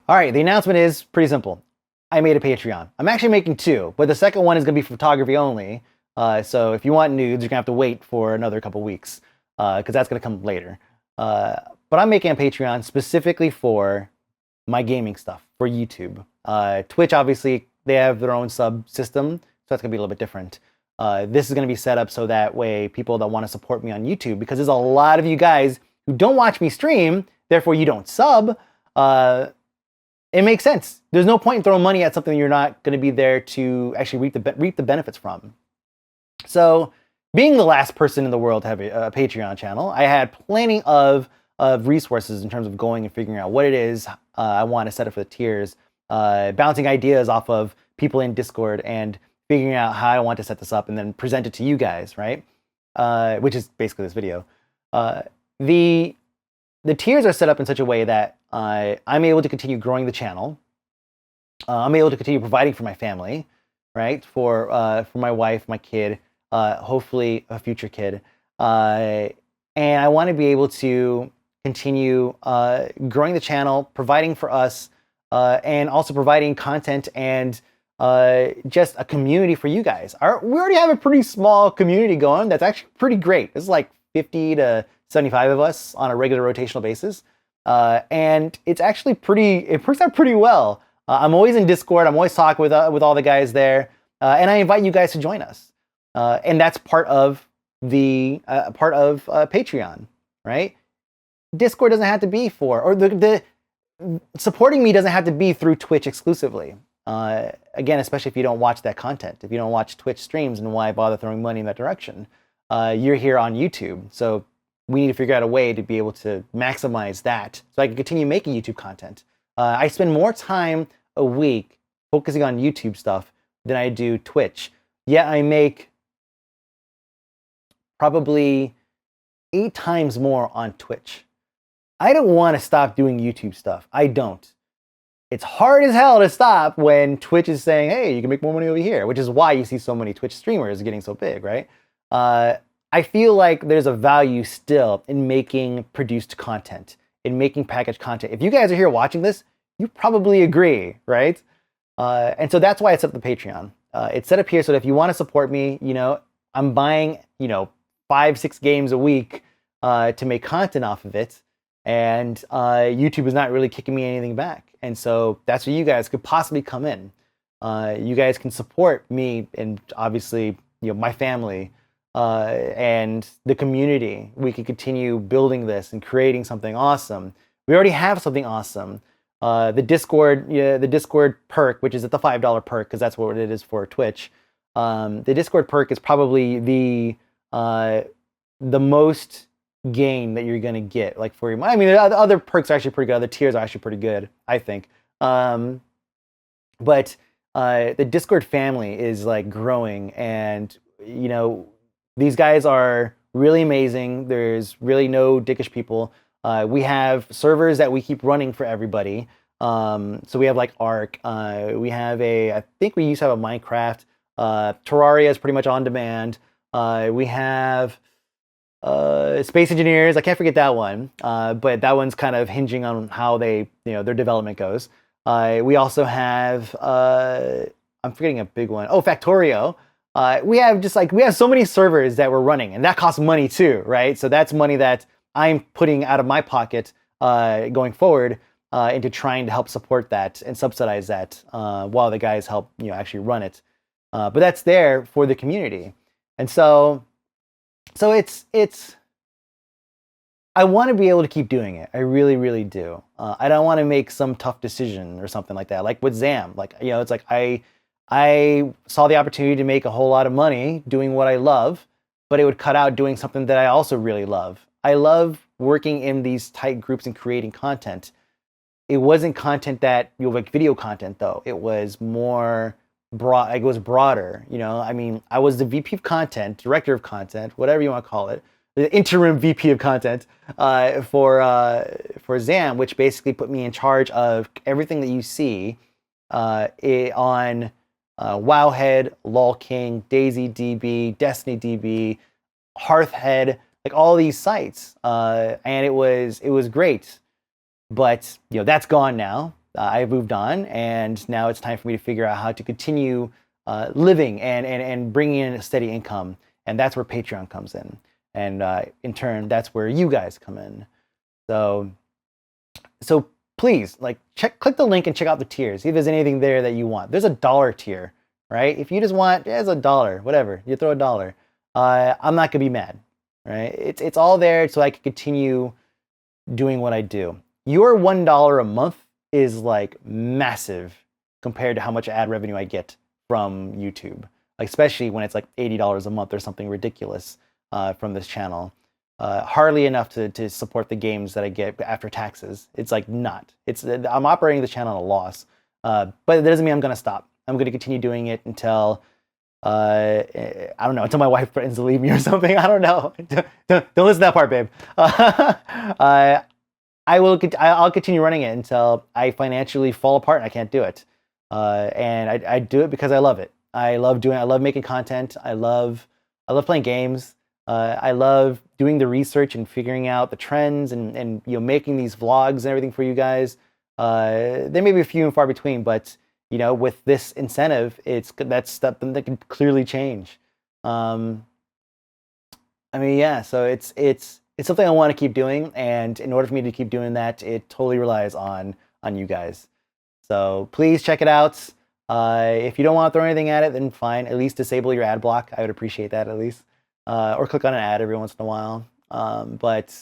All right, the announcement is pretty simple. I made a Patreon. I'm actually making two, but the second one is going to be photography only. So if you want nudes, you're going to have to wait for another couple weeks because that's going to come later. But I'm making a Patreon specifically for my gaming stuff, for YouTube. Twitch, obviously, they have their own sub system, so that's going to be a little bit different. This is going to be set up so that way people that want to support me on YouTube, because there's a lot of you guys who don't watch me stream, therefore you don't sub. It makes sense. There's no point in throwing money at something you're not going to be there to actually reap the benefits from. So, being the last person in the world to have a Patreon channel, I had plenty of resources in terms of going and figuring out what it is I want to set up for the tiers, bouncing ideas off of people in Discord, and figuring out how I want to set this up and then present it to you guys, right? Which is basically this video. The tiers are set up in such a way that I'm able to continue growing the channel. I'm able to continue providing for my family, right? For my wife, my kid, hopefully a future kid. And I want to be able to continue growing the channel, providing for us, and also providing content and just a community for you guys. We already have a pretty small community going that's actually pretty great. It's like 50 to 75 of us on a regular rotational basis. And it's actually it works out pretty well. I'm always in Discord. I'm always talking with all the guys there. And I invite you guys to join us. And that's part of Patreon, right? Discord doesn't have to be or the supporting me doesn't have to be through Twitch exclusively. Again, especially if you don't watch that content. If you don't watch Twitch streams, and why bother throwing money in that direction? You're here on YouTube. So we need to figure out a way to be able to maximize that so I can continue making YouTube content. I spend more time a week focusing on YouTube stuff than I do Twitch. Yet I make probably 8 times more on Twitch. I don't want to stop doing YouTube stuff. I don't. It's hard as hell to stop when Twitch is saying, hey, you can make more money over here, which is why you see so many Twitch streamers getting so big, right? I feel like there's a value still in making produced content, in making packaged content. If you guys are here watching this, you probably agree, right? And so that's why it's set up the Patreon. It's set up here so that if you want to support me, I'm buying, 5-6 games a week to make content off of it. And YouTube is not really kicking me anything back. And so that's where you guys could possibly come in. You guys can support me and obviously, my family and the community. We can continue building this and creating something awesome. We already have something awesome. The Discord perk, which is at the $5 perk, because that's what it is for Twitch. The Discord perk is probably the most gain that you're gonna get, like for your money. I mean, the other perks are actually pretty good. Other tiers are actually pretty good, I think. But the Discord family is like growing, and these guys are really amazing. There's really no dickish people. We have servers that we keep running for everybody. So we have like Ark. We have I think we used to have a Minecraft. Terraria is pretty much on demand. We have Space Engineers. I can't forget that one. But that one's kind of hinging on how their development goes. We also have, I'm forgetting a big one. Oh, Factorio. We have so many servers that we're running, and that costs money too, right? So that's money that I'm putting out of my pocket going forward into trying to help support that and subsidize that while the guys help actually run it. But that's there for the community, and so it's. I want to be able to keep doing it. I really, really do. I don't want to make some tough decision or something like that. Like with Zam, it's like I saw the opportunity to make a whole lot of money doing what I love, but it would cut out doing something that I also really love. I love working in these tight groups and creating content. It wasn't content that, like video content though. It was more broad, it was broader, I mean, I was the VP of content, director of content, whatever you want to call it, the interim VP of content for Zam, which basically put me in charge of everything that you see on Wowhead, LolKing, DaisyDB, DestinyDB, Hearthhead, like all these sites, and it was great. But that's gone now. I moved on, and now it's time for me to figure out how to continue living and bringing in a steady income. And that's where Patreon comes in. And in turn, that's where you guys come in. So please, like, click the link and check out the tiers. See if there's anything there that you want. There's a $1 tier, right? If you just want, there's $1, whatever. You throw $1. I'm not gonna be mad, right? It's all there so I can continue doing what I do. Your $1 a month is like massive compared to how much ad revenue I get from YouTube, like, especially when it's like $80 a month or something ridiculous from this channel. Hardly enough to support the games that I get after taxes. It's like not. I'm operating the channel at a loss, but that doesn't mean I'm gonna stop. I'm gonna continue doing it until I don't know, until my wife threatens to leave me or something. I don't know. Don't listen to that part, babe. I'll continue running it until I financially fall apart and I can't do it. And I do it because I love it. I love making content. I love playing games. I love doing the research and figuring out the trends and making these vlogs and everything for you guys. There may be a few and far between, but with this incentive, that's something that can clearly change. So it's something I want to keep doing, and in order for me to keep doing that, it totally relies on you guys. So please check it out. If you don't want to throw anything at it, then fine. At least disable your ad block. I would appreciate that at least. Or click on an ad every once in a while. But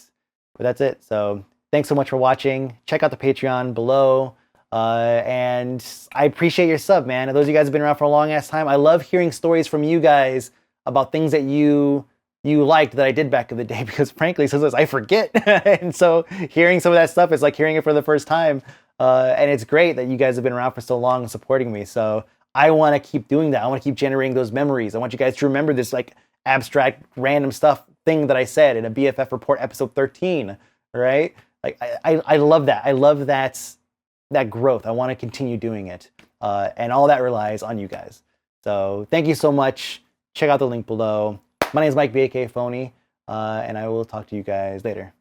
that's it. So thanks so much for watching. Check out the Patreon below. And I appreciate your sub, man. And those of you guys have been around for a long ass time. I love hearing stories from you guys about things that you liked that I did back in the day, because frankly, sometimes I forget. And so hearing some of that stuff is like hearing it for the first time. And it's great that you guys have been around for so long and supporting me. So I want to keep doing that. I want to keep generating those memories. I want you guys to remember this like abstract, random stuff thing that I said in a BFF report episode 13, right? Like I love that. I love that growth. I want to continue doing it. And all that relies on you guys. So thank you so much. Check out the link below. My name is Mike, aka Fony, and I will talk to you guys later.